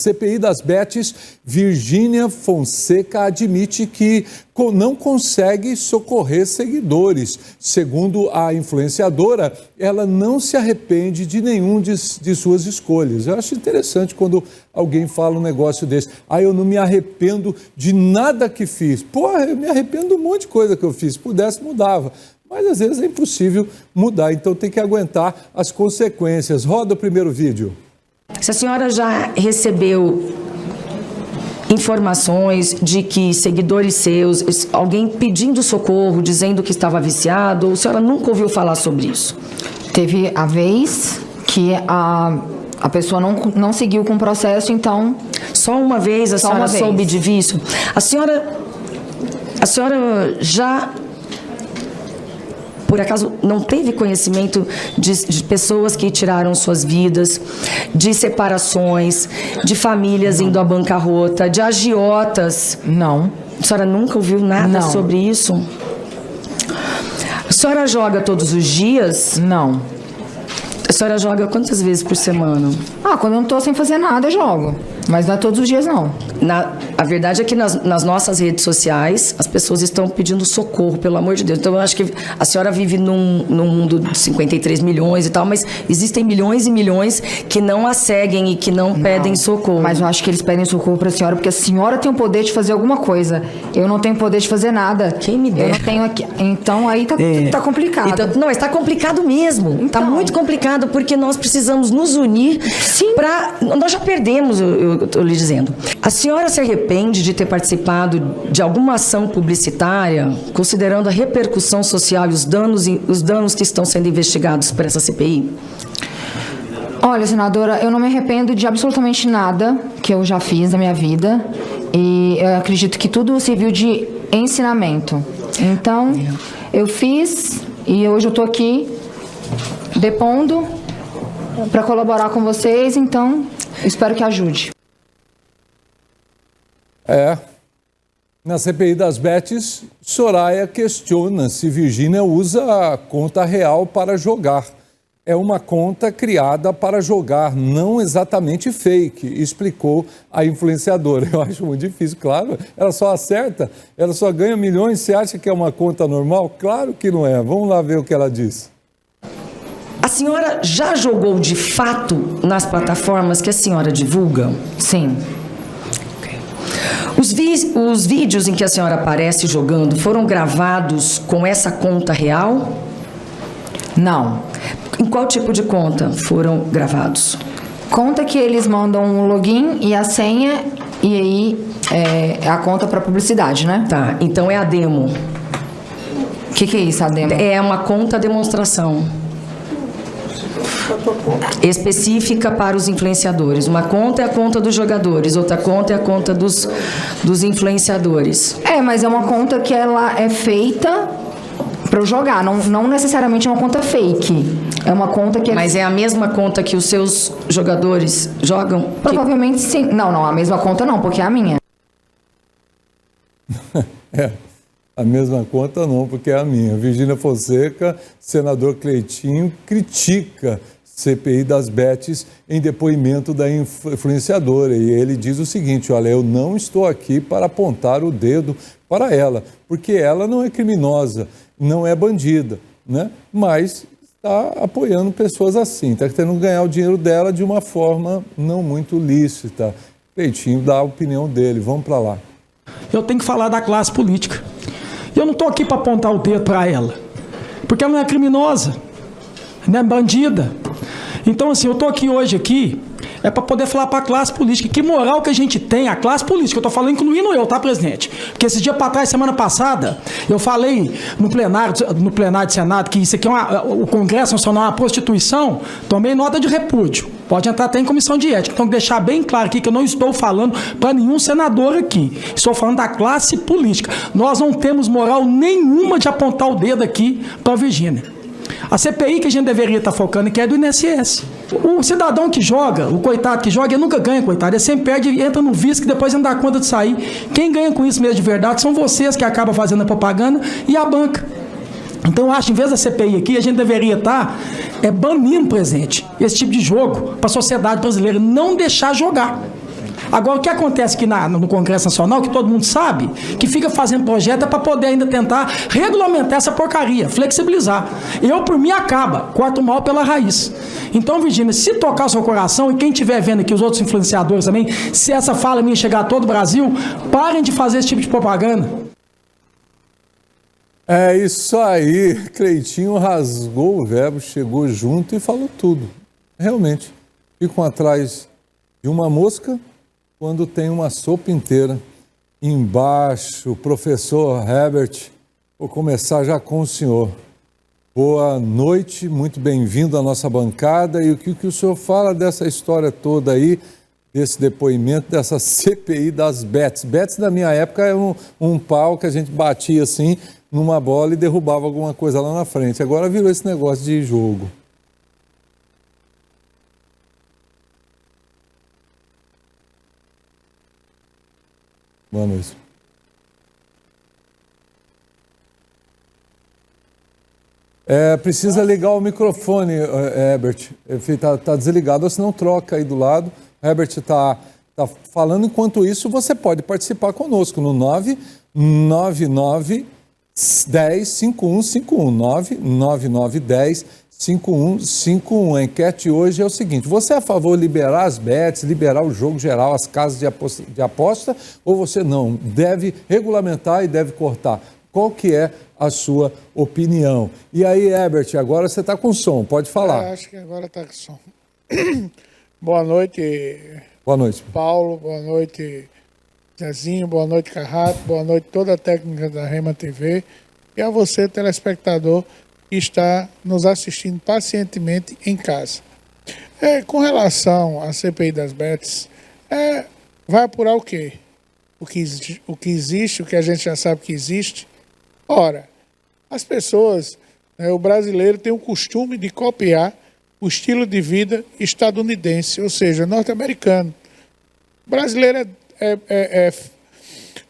CPI das Bets, Virgínia Fonseca admite que não consegue socorrer seguidores. Segundo a influenciadora, ela não se arrepende de nenhum de suas escolhas. Eu acho interessante quando alguém fala um negócio desse. Eu não me arrependo de nada que fiz. Porra, eu me arrependo de um monte de coisa que eu fiz. Se pudesse, mudava. Mas às vezes é impossível mudar, então tem que aguentar as consequências. Roda o primeiro vídeo. Se a senhora já recebeu informações de que seguidores seus, alguém pedindo socorro, dizendo que estava viciado, ou a senhora nunca ouviu falar sobre isso? Teve a vez que a pessoa não seguiu com o processo, então... Só uma vez a senhora soube de vício? A senhora já... Por acaso, não teve conhecimento de pessoas que tiraram suas vidas, de separações, de famílias indo à bancarrota, de agiotas? Não. A senhora nunca ouviu nada sobre isso? A senhora joga todos os dias? Não. A senhora joga quantas vezes por semana? Quando eu não estou sem fazer nada, eu jogo. Mas não é todos os dias, não. A verdade é que nas nossas redes sociais, as pessoas estão pedindo socorro, pelo amor de Deus. Então, eu acho que a senhora vive num mundo de 53 milhões e tal, mas existem milhões e milhões que não a seguem e que não pedem socorro. Mas eu acho que eles pedem socorro para a senhora, porque a senhora tem o poder de fazer alguma coisa. Eu não tenho poder de fazer nada. Quem me dera. Eu não tenho aqui. Então, aí tá complicado. Então, não, está complicado mesmo. Está muito complicado, porque nós precisamos nos unir para... Nós já perdemos, eu estou lhe dizendo. A senhora se arrepende de ter participado de alguma ação publicitária, considerando a repercussão social e os danos que estão sendo investigados por essa CPI? Olha, senadora, eu não me arrependo de absolutamente nada que eu já fiz na minha vida. E eu acredito que tudo serviu de ensinamento. Então, eu fiz e hoje eu estou aqui depondo para colaborar com vocês, então espero que ajude. Na CPI das Bets, Soraya questiona se Virgínia usa a conta real para jogar. É uma conta criada para jogar, não exatamente fake, explicou a influenciadora. Eu acho muito difícil, claro. Ela só acerta, ela só ganha milhões. Você acha que é uma conta normal? Claro que não é. Vamos lá ver o que ela diz. A senhora já jogou de fato nas plataformas que a senhora divulga? Sim. Os vídeos em que a senhora aparece jogando foram gravados com essa conta real? Não. Em qual tipo de conta foram gravados? Conta que eles mandam um login e a senha, e aí é a conta para publicidade, né? Tá, então é a demo. O que é isso, a demo? É uma conta demonstração específica para os influenciadores. Uma conta é a conta dos jogadores, outra conta é a conta dos influenciadores. Mas é uma conta que ela é feita para eu jogar, não necessariamente é uma conta fake. É uma conta que... Mas é a mesma conta que os seus jogadores jogam? Provavelmente sim. Não, a mesma conta não, porque é a minha. A mesma conta não, porque é a minha. Virgínia Fonseca, senador Cleitinho, critica CPI das Bets em depoimento da influenciadora. E ele diz o seguinte: olha, eu não estou aqui para apontar o dedo para ela, porque ela não é criminosa, não é bandida, né? Mas está apoiando pessoas assim, está tentando ganhar o dinheiro dela de uma forma não muito lícita. Cleitinho dá a opinião dele, vamos para lá. Eu tenho que falar da classe política. Eu não estou aqui para apontar o dedo para ela, porque ela não é criminosa, não é bandida. Então, assim, eu estou aqui hoje para poder falar para a classe política que moral que a gente tem, a classe política, eu estou falando incluindo eu, tá, presidente? Porque esse dia para trás, semana passada, eu falei no plenário do Senado que isso aqui o Congresso Nacional é uma prostituição, tomei nota de repúdio. Pode entrar até em comissão de ética. Então, deixar bem claro aqui que eu não estou falando para nenhum senador aqui. Estou falando da classe política. Nós não temos moral nenhuma de apontar o dedo aqui para a Virgínia. A CPI que a gente deveria estar focando que é do INSS. O cidadão que joga, o coitado que joga, ele nunca ganha, coitado. Ele sempre perde e entra no vício que depois não dá conta de sair. Quem ganha com isso mesmo de verdade são vocês que acabam fazendo a propaganda e a banca. Então eu acho, em vez da CPI aqui, a gente deveria estar banindo, presidente, esse tipo de jogo para a sociedade brasileira, não deixar jogar. Agora, o que acontece aqui no Congresso Nacional, que todo mundo sabe, que fica fazendo projeto para poder ainda tentar regulamentar essa porcaria, flexibilizar. Eu, por mim, corto o mal pela raiz. Então, Virgínia, se tocar o seu coração, e quem estiver vendo aqui, os outros influenciadores também, se essa fala minha chegar a todo o Brasil, parem de fazer esse tipo de propaganda. É isso aí, Cleitinho rasgou o verbo, chegou junto e falou tudo. Realmente, ficam atrás de uma mosca quando tem uma sopa inteira. Embaixo, professor Herbert, vou começar já com o senhor. Boa noite, muito bem-vindo à nossa bancada. E o que o senhor fala dessa história toda aí, desse depoimento, dessa CPI das bets? Bets, da minha época, era um pau que a gente batia assim numa bola e derrubava alguma coisa lá na frente. Agora virou esse negócio de jogo. Boa noite. Precisa ligar o microfone, Herbert. Tá desligado, ou senão troca aí do lado. Herbert está falando. Enquanto isso, você pode participar conosco no 999 10 5151, 999 10 5151. A enquete hoje é o seguinte: você é a favor de liberar as bets, liberar o jogo geral, as casas de aposta, ou você não? Deve regulamentar e deve cortar? Qual que é a sua opinião? E aí, Herbert, agora você está com som, pode falar. Acho que agora está com som. Boa noite. Boa noite. Paulo, boa noite, Zezinho, boa noite, Carrato, boa noite toda a técnica da Rema TV e a você, telespectador, que está nos assistindo pacientemente em casa. Com relação à CPI das bets, vai apurar o quê? O que existe, o que a gente já sabe que existe. Ora, as pessoas, o brasileiro tem o costume de copiar o estilo de vida estadunidense, ou seja, norte-americano. O brasileiro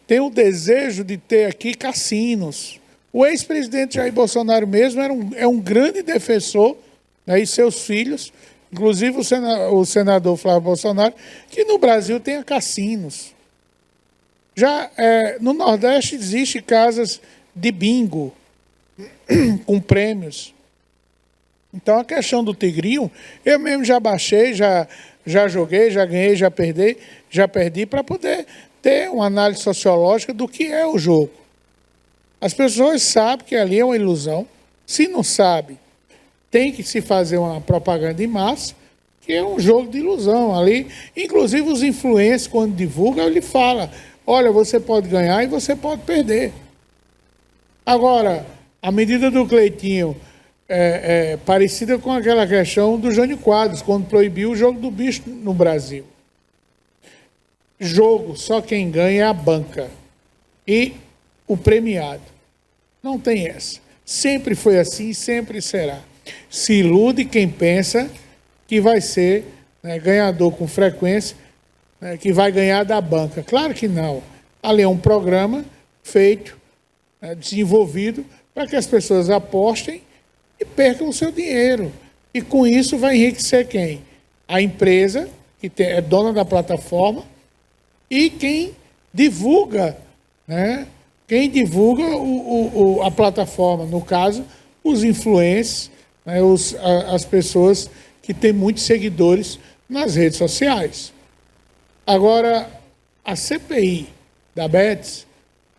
tem o desejo de ter aqui cassinos. O ex-presidente Jair Bolsonaro mesmo é um grande defensor, e seus filhos, inclusive o senador Flávio Bolsonaro, que no Brasil tenha cassinos. Já no Nordeste existem casas de bingo com prêmios. Então a questão do tigrinho, eu mesmo já baixei, já joguei, já ganhei, já perdi para poder ter uma análise sociológica do que é o jogo. As pessoas sabem que ali é uma ilusão. Se não sabe, tem que se fazer uma propaganda em massa, que é um jogo de ilusão ali. Inclusive os influencers, quando divulgam, ele fala: olha, você pode ganhar e você pode perder. Agora, a medida do Cleitinho é parecida com aquela questão do Jânio Quadros, quando proibiu o jogo do bicho no Brasil. Jogo, só quem ganha é a banca e o premiado. Não tem essa. Sempre foi assim, sempre será. Se ilude quem pensa que vai ser ganhador com frequência, que vai ganhar da banca. Claro que não. Ali é um programa feito, desenvolvido, para que as pessoas apostem e percam o seu dinheiro. E com isso vai enriquecer quem? A empresa, que é dona da plataforma, e quem divulga, quem divulga a plataforma, no caso, os influencers, as pessoas que têm muitos seguidores nas redes sociais. Agora, a CPI da Bets,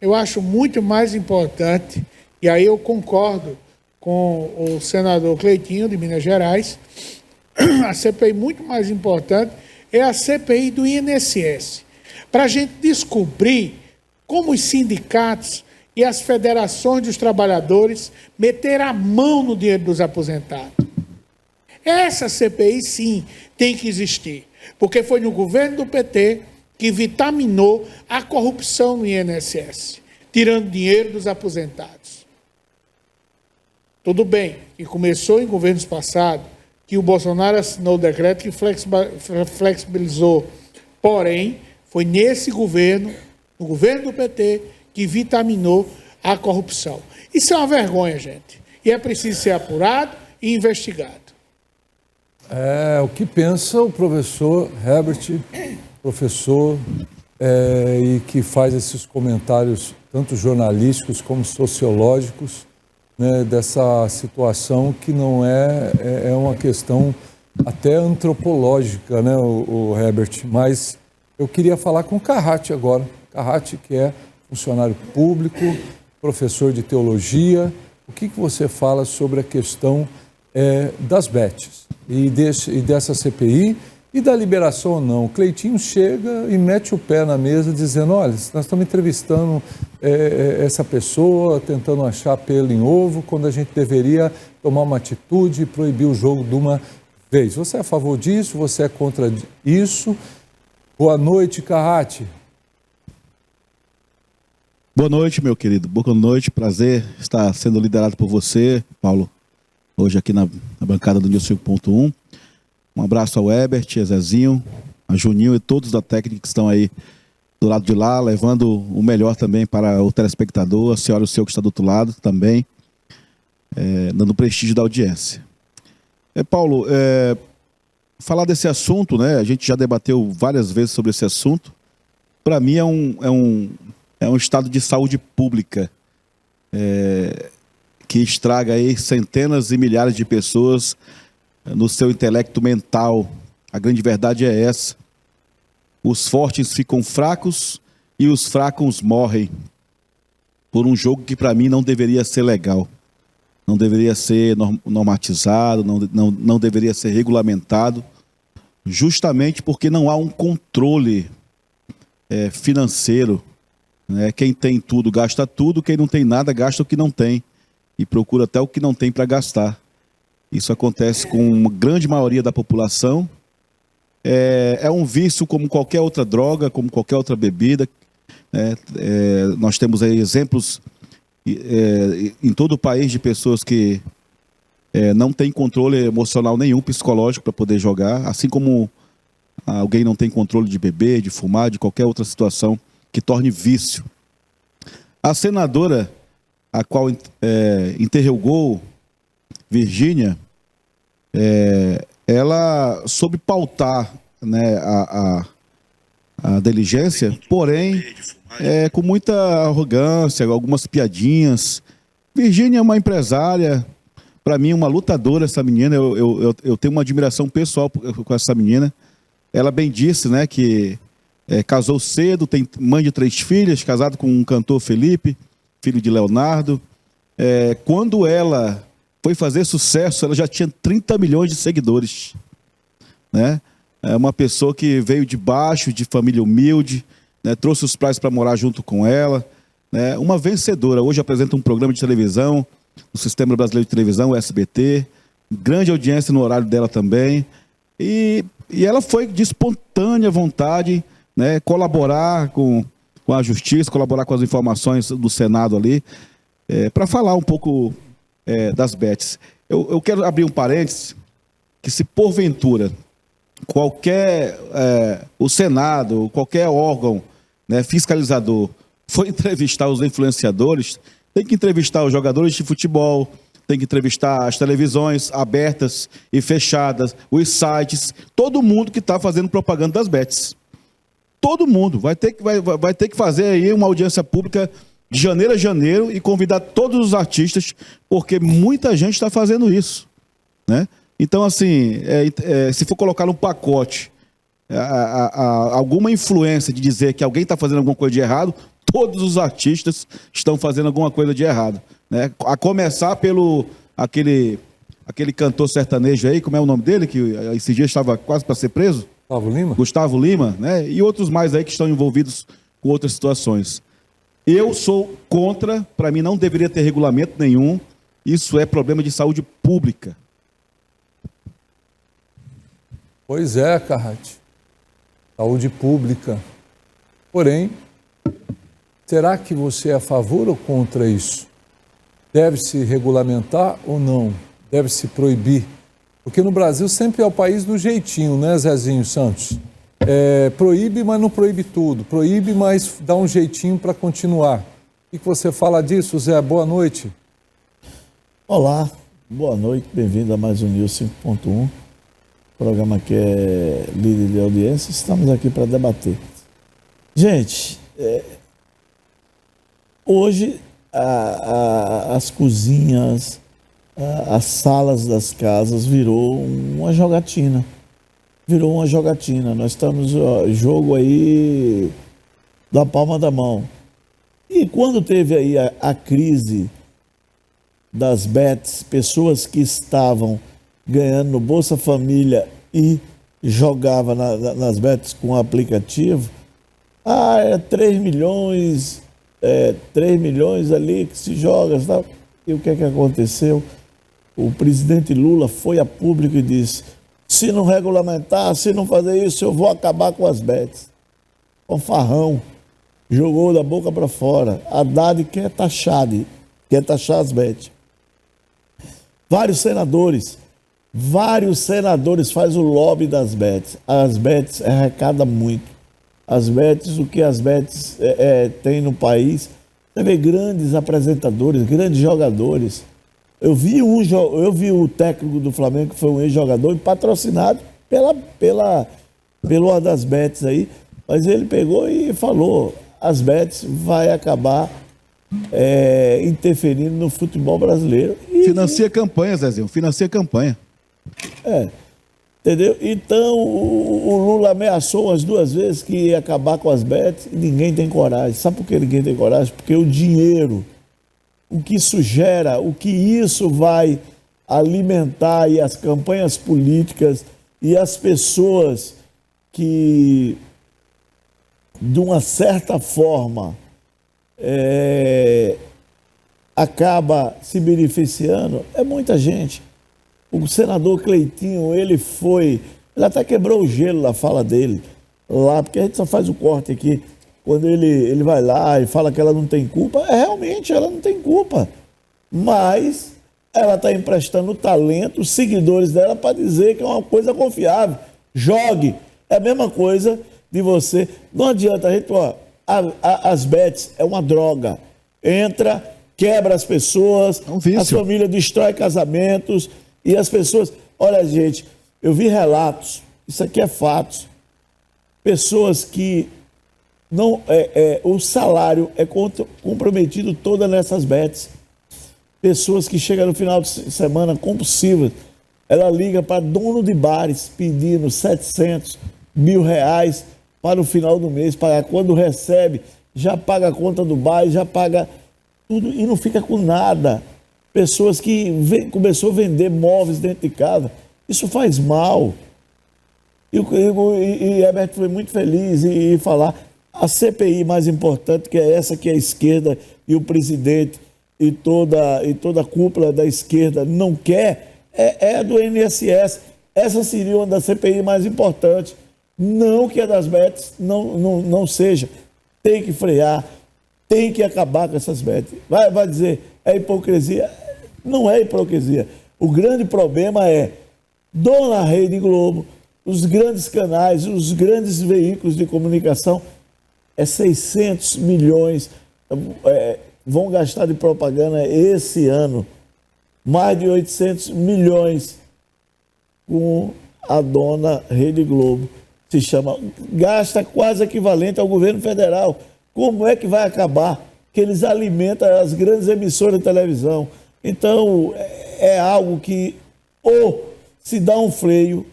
eu acho muito mais importante, e aí eu concordo com o senador Cleitinho, de Minas Gerais, a CPI muito mais importante é a CPI do INSS, para a gente descobrir como os sindicatos e as federações dos trabalhadores meteram a mão no dinheiro dos aposentados. Essa CPI, sim, tem que existir, porque foi no governo do PT que vitaminou a corrupção no INSS, tirando dinheiro dos aposentados. Tudo bem que começou em governos passados, que o Bolsonaro assinou o decreto que flexibilizou, porém, foi nesse governo, no governo do PT, que vitaminou a corrupção. Isso é uma vergonha, gente. E é preciso ser apurado e investigado. O que pensa o professor Herbert professor, e que faz esses comentários, tanto jornalísticos como sociológicos, né, dessa situação que não é uma questão até antropológica, né, o Herbert, mas eu queria falar com o Carrati agora. Carrati, que é funcionário público, professor de teologia. O que você fala sobre a questão das bets e dessa CPI e da liberação ou não? O Cleitinho chega e mete o pé na mesa dizendo, olha, nós estamos entrevistando essa pessoa, tentando achar pelo em ovo, quando a gente deveria tomar uma atitude e proibir o jogo de uma vez. Você é a favor disso? Você é contra isso? Boa noite, Carrati. Boa noite, meu querido. Boa noite, prazer estar sendo liderado por você, Paulo, hoje aqui na bancada do News 5.1. Um abraço ao Herbert, a Zezinho, a Juninho e todos da técnica que estão aí do lado de lá, levando o melhor também para o telespectador, a senhora e o senhor que está do outro lado também, dando prestígio da audiência. Paulo, falar desse assunto, né? A gente já debateu várias vezes sobre esse assunto. Para mim é um estado de saúde pública que estraga aí centenas e milhares de pessoas no seu intelecto mental. A grande verdade é essa. Os fortes ficam fracos e os fracos morrem por um jogo que para mim não deveria ser legal. Não deveria ser normatizado, não deveria ser regulamentado, justamente porque não há um controle financeiro. Né? Quem tem tudo gasta tudo, quem não tem nada gasta o que não tem e procura até o que não tem para gastar. Isso acontece com uma grande maioria da população. É um vício como qualquer outra droga, como qualquer outra bebida. Nós temos aí exemplos em todo o país de pessoas que não têm controle emocional nenhum, psicológico, para poder jogar, assim como alguém não tem controle de beber, de fumar, de qualquer outra situação que torne vício. A senadora, a qual interrogou Virgínia, ela soube pautar, né, a diligência, porém com muita arrogância, algumas piadinhas. Virgínia é uma empresária, para mim uma lutadora, essa menina. Eu tenho uma admiração pessoal com essa menina. Ela bem disse, né, que casou cedo, tem mãe de 3 filhas, casado com um cantor Felipe, filho de Leonardo. Quando ela foi fazer sucesso, ela já tinha 30 milhões de seguidores, né? É uma pessoa que veio de baixo, de família humilde, né? Trouxe os pais para morar junto com ela, né? Uma vencedora. Hoje apresenta um programa de televisão no Sistema Brasileiro de Televisão, o SBT, grande audiência no horário dela também, e ela foi de espontânea vontade, né, colaborar com a justiça, colaborar com as informações do Senado ali, para falar um pouco das bets. Eu quero abrir um parênteses, que se porventura o Senado, qualquer órgão, né, fiscalizador, for entrevistar os influenciadores, tem que entrevistar os jogadores de futebol, tem que entrevistar as televisões abertas e fechadas, os sites, todo mundo que está fazendo propaganda das bets. Todo mundo vai ter que fazer aí uma audiência pública de janeiro a janeiro e convidar todos os artistas, porque muita gente está fazendo isso, né? Então, assim, se for colocar num pacote alguma influência de dizer que alguém está fazendo alguma coisa de errado, todos os artistas estão fazendo alguma coisa de errado, né? A começar pelo aquele cantor sertanejo aí, como é o nome dele, que esse dia estava quase para ser preso? Gustavo Lima, né? E outros mais aí que estão envolvidos com outras situações. Eu sou contra, para mim não deveria ter regulamento nenhum, isso é problema de saúde pública. Pois é, Carrati, saúde pública. Porém, será que você é a favor ou contra isso? Deve-se regulamentar ou não? Deve-se proibir? Porque no Brasil sempre é o país do jeitinho, né, Zezinho Santos? Proíbe, mas não proíbe tudo. Proíbe, mas dá um jeitinho para continuar. O que você fala disso, Zé? Boa noite. Olá, boa noite, bem-vindo a mais um News 5.1. programa que é líder de audiência, estamos aqui para debater. Gente, hoje as cozinhas, as salas das casas virou uma jogatina. Nós estamos jogo aí da palma da mão. E quando teve aí a crise das bets, pessoas que estavam ganhando no Bolsa Família e jogava nas bets com o aplicativo, 3 milhões ali que se joga, sabe? E o que é que aconteceu? O presidente Lula foi a público e disse: se não regulamentar, se não fazer isso, eu vou acabar com as bets. O farrão jogou da boca para fora. Haddad quer taxar as bets. Vários senadores fazem o lobby das bets. As bets arrecadam muito. O que as bets têm no país, você vê grandes apresentadores, grandes jogadores. Eu vi o técnico do Flamengo, que foi um ex-jogador, patrocinado pelo uma das bets aí, mas ele pegou e falou: as bets vai acabar interferindo no futebol brasileiro. Financia campanha, Zezinho, financia campanha. Entendeu? Então, o Lula ameaçou as 2 vezes que ia acabar com as bets e ninguém tem coragem. Sabe por que ninguém tem coragem? Porque o dinheiro, o que isso gera, o que isso vai alimentar e as campanhas políticas e as pessoas que, de uma certa forma, acaba se beneficiando, é muita gente. O senador Cleitinho, ele até quebrou o gelo na fala dele, lá, porque a gente só faz o corte aqui, quando ele vai lá e fala que ela não tem culpa, realmente ela não tem culpa, mas ela está emprestando o talento, os seguidores dela, para dizer que é uma coisa confiável. Jogue, é a mesma coisa de você, não adianta, a gente, as bets é uma droga, entra, quebra as pessoas, as famílias destrói casamentos, e as pessoas, olha gente, eu vi relatos, isso aqui é fatos, pessoas que não, o salário é comprometido toda nessas bets, pessoas que chegam no final de semana compulsivas, ela liga para dono de bares pedindo 700 mil reais para o final do mês, para quando recebe, já paga a conta do bar, já paga tudo e não fica com nada. Pessoas que começou a vender móveis dentro de casa. Isso faz mal. E Herbert foi muito feliz em falar a CPI mais importante, que é essa que a esquerda e o presidente e toda a cúpula da esquerda não quer, é a do INSS. Essa seria uma das CPI mais importantes. Não que a das bets não seja. Tem que frear, tem que acabar com essas bets. Vai dizer, é hipocrisia? Não é hipocrisia. O grande problema é Dona Rede Globo, os grandes canais, os grandes veículos de comunicação, 600 milhões vão gastar de propaganda esse ano. Mais de 800 milhões com a Dona Rede Globo. Se chama, gasta quase equivalente ao governo federal. Como é que vai acabar? Que eles alimentam as grandes emissoras de televisão. Então, é algo que ou se dá um freio,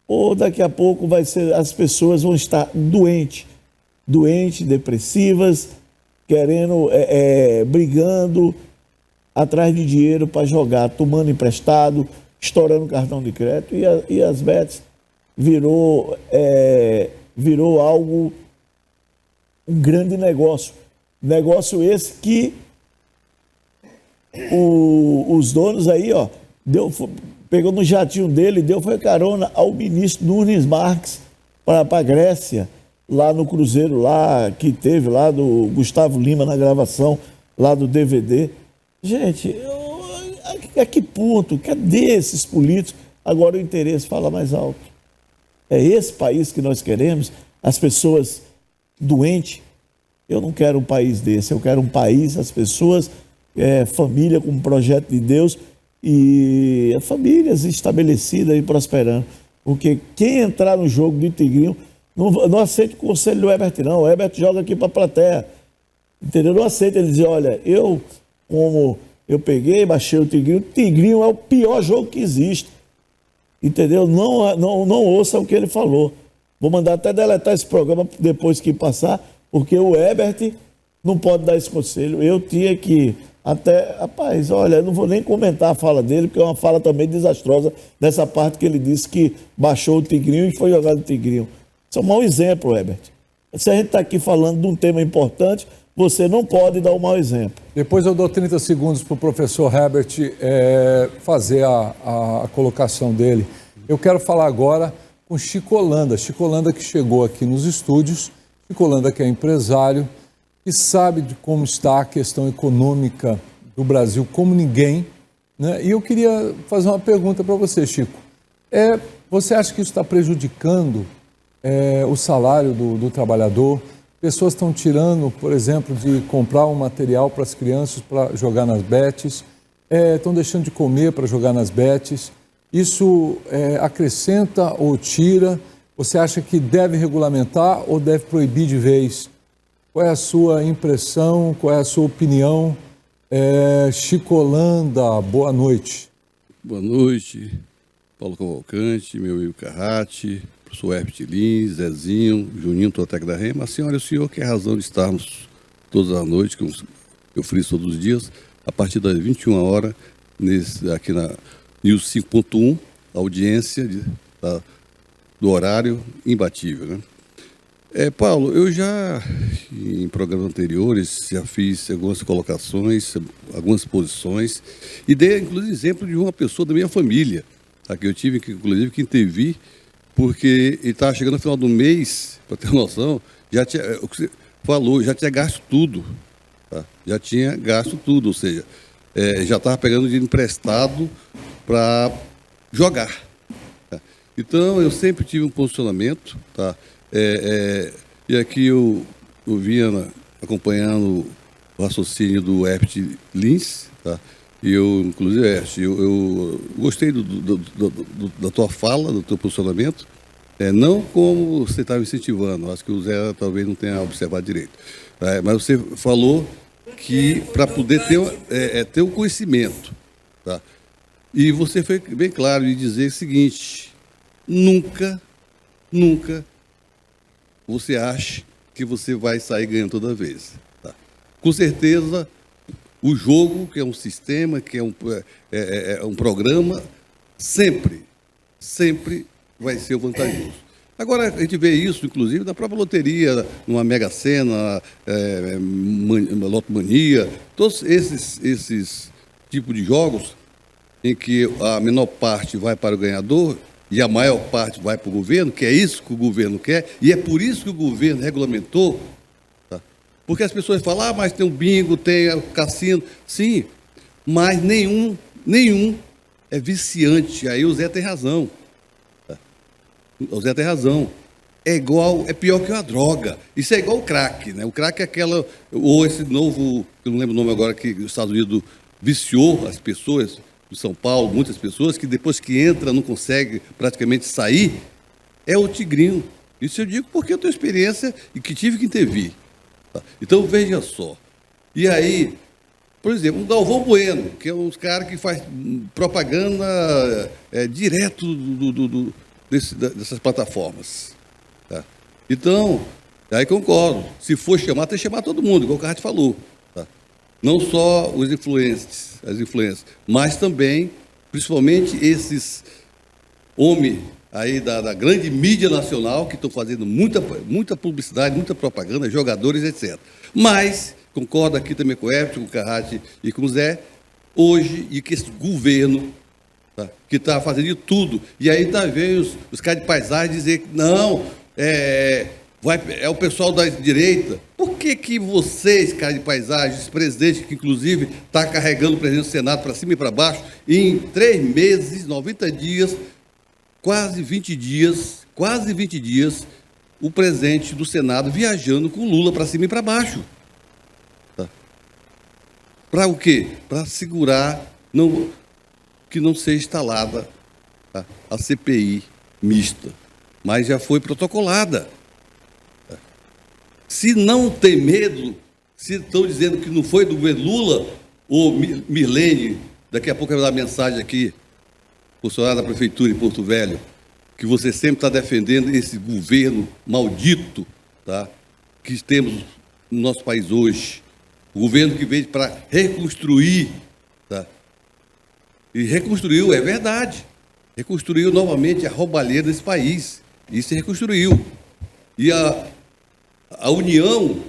ou daqui a pouco as pessoas vão estar doentes, depressivas, querendo, brigando atrás de dinheiro para jogar, tomando emprestado, estourando cartão de crédito, e as bets virou algo, um grande negócio. Negócio esse que os donos aí, pegou no jatinho dele, foi carona ao ministro Nunes Marques para a Grécia, lá no cruzeiro lá que teve, lá do Gustavo Lima na gravação, lá do DVD. Gente, a que ponto? Cadê esses políticos? Agora o interesse fala mais alto. É esse país que nós queremos? As pessoas doentes? Eu não quero um país desse, eu quero um país, as pessoas, família com um projeto de Deus, e famílias estabelecidas e prosperando. Porque quem entrar no jogo do Tigrinho, não aceita o conselho do Herbert, não. O Herbert joga aqui para a plateia. Entendeu? Não aceita ele dizer, olha, como eu peguei, baixei o Tigrinho é o pior jogo que existe. Entendeu? Não ouça o que ele falou. Vou mandar até deletar esse programa depois que passar, porque o Herbert não pode dar esse conselho. Eu tinha que rapaz, olha, eu não vou nem comentar a fala dele, porque é uma fala também desastrosa dessa parte que ele disse que baixou o Tigrinho e foi jogado o Tigrinho. Isso é um mau exemplo, Herbert. Se a gente está aqui falando de um tema importante, você não pode dar um mau exemplo. Depois eu dou 30 segundos para o professor Herbert fazer a colocação dele. Eu quero falar agora com Chico Holanda. Chico Holanda que chegou aqui nos estúdios. Chico Holanda que é empresário e sabe de como está a questão econômica do Brasil como ninguém, né? E eu queria fazer uma pergunta para você, Chico. Você acha que isso está prejudicando o salário do trabalhador? Pessoas estão tirando, por exemplo, de comprar um material para as crianças para jogar nas bets, estão deixando de comer para jogar nas bets. Isso acrescenta ou tira? Você acha que deve regulamentar ou deve proibir de vez? Qual é a sua impressão, qual é a sua opinião? Chico Holanda, boa noite. Boa noite, Paulo Cavalcante, meu amigo Carrati, professor Herbert Lins, Zezinho, Juninho, Totec da Rema. A senhora e o senhor que é a razão de estarmos todas as noites, que eu friso todos os dias, a partir das 21 horas, aqui na News 5.1, audiência do horário imbatível, né? Paulo, eu já, em programas anteriores, já fiz algumas colocações, algumas posições, e dei, inclusive, exemplo de uma pessoa da minha família, que eu tive, inclusive, que intervir, porque ele estava chegando no final do mês, para ter noção, já tinha, o que você falou, já tinha gasto tudo, tá? Já tinha gasto tudo, ou seja, já estava pegando dinheiro emprestado para jogar. Tá? Então, eu sempre tive um posicionamento, tá? E aqui eu vinha acompanhando o raciocínio do Herbert Lins, tá? E eu, inclusive, eu gostei da tua fala, do teu posicionamento, não como você estava incentivando, acho que o Zé talvez não tenha observado direito, mas você falou que para poder ter o conhecimento, tá? E você foi bem claro em dizer o seguinte: nunca você acha que você vai sair ganhando toda vez. Tá? Com certeza, o jogo, que é um sistema, que é um programa, sempre vai ser o vantajoso. Agora, a gente vê isso, inclusive, na própria loteria, numa Mega Sena, Lotomania, todos esses tipos de jogos em que a menor parte vai para o ganhador e a maior parte vai para o governo, que é isso que o governo quer, e é por isso que o governo regulamentou, tá? Porque as pessoas falam, mas tem o bingo, tem o cassino, sim, mas nenhum é viciante, aí o Zé tem razão, tá? O Zé tem razão, é pior que uma droga, isso é igual o crack, né? O crack é ou esse novo, eu não lembro o nome agora, que os Estados Unidos viciou as pessoas, de São Paulo, muitas pessoas que depois que entra não consegue praticamente sair, é o Tigrinho. Isso eu digo porque eu tenho experiência e que tive que intervir. Tá? Então, veja só. E aí, por exemplo, o Galvão Bueno, que é um cara que faz propaganda direto dessas plataformas. Tá? Então, aí concordo. Se for chamar, tem que chamar todo mundo, igual o Carrati falou. Tá? Não só os as influências, mas também, principalmente, esses homens aí da grande mídia nacional que estão fazendo muita publicidade, muita propaganda, jogadores, etc. Mas, concordo aqui também com o Herbert, com o Carrati e com o Zé, hoje, e que esse governo, tá, que está fazendo de tudo, e aí está vendo os caras de paisagem dizer que não, é o pessoal da direita. Por que vocês, cara de paisagem, esse presidente que inclusive está carregando o presidente do Senado para cima e para baixo, em 3 meses, 90 dias, quase 20 dias, o presidente do Senado viajando com Lula para cima e para baixo. Tá? Para o quê? Para segurar, não que não seja instalada a CPI mista, mas já foi protocolada. Se não tem medo, se estão dizendo que não foi do governo Lula ou Milene, daqui a pouco eu vou dar mensagem aqui, funcionário da Prefeitura de Porto Velho, que você sempre está defendendo esse governo maldito, tá, que temos no nosso país hoje. O governo que veio para reconstruir, tá, e reconstruiu, é verdade, reconstruiu novamente a roubalheira desse país. Isso se reconstruiu. E a união,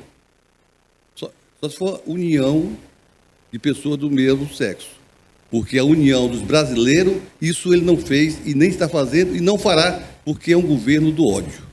só se for união de pessoas do mesmo sexo. Porque a união dos brasileiros, isso ele não fez e nem está fazendo e não fará, porque é um governo do ódio.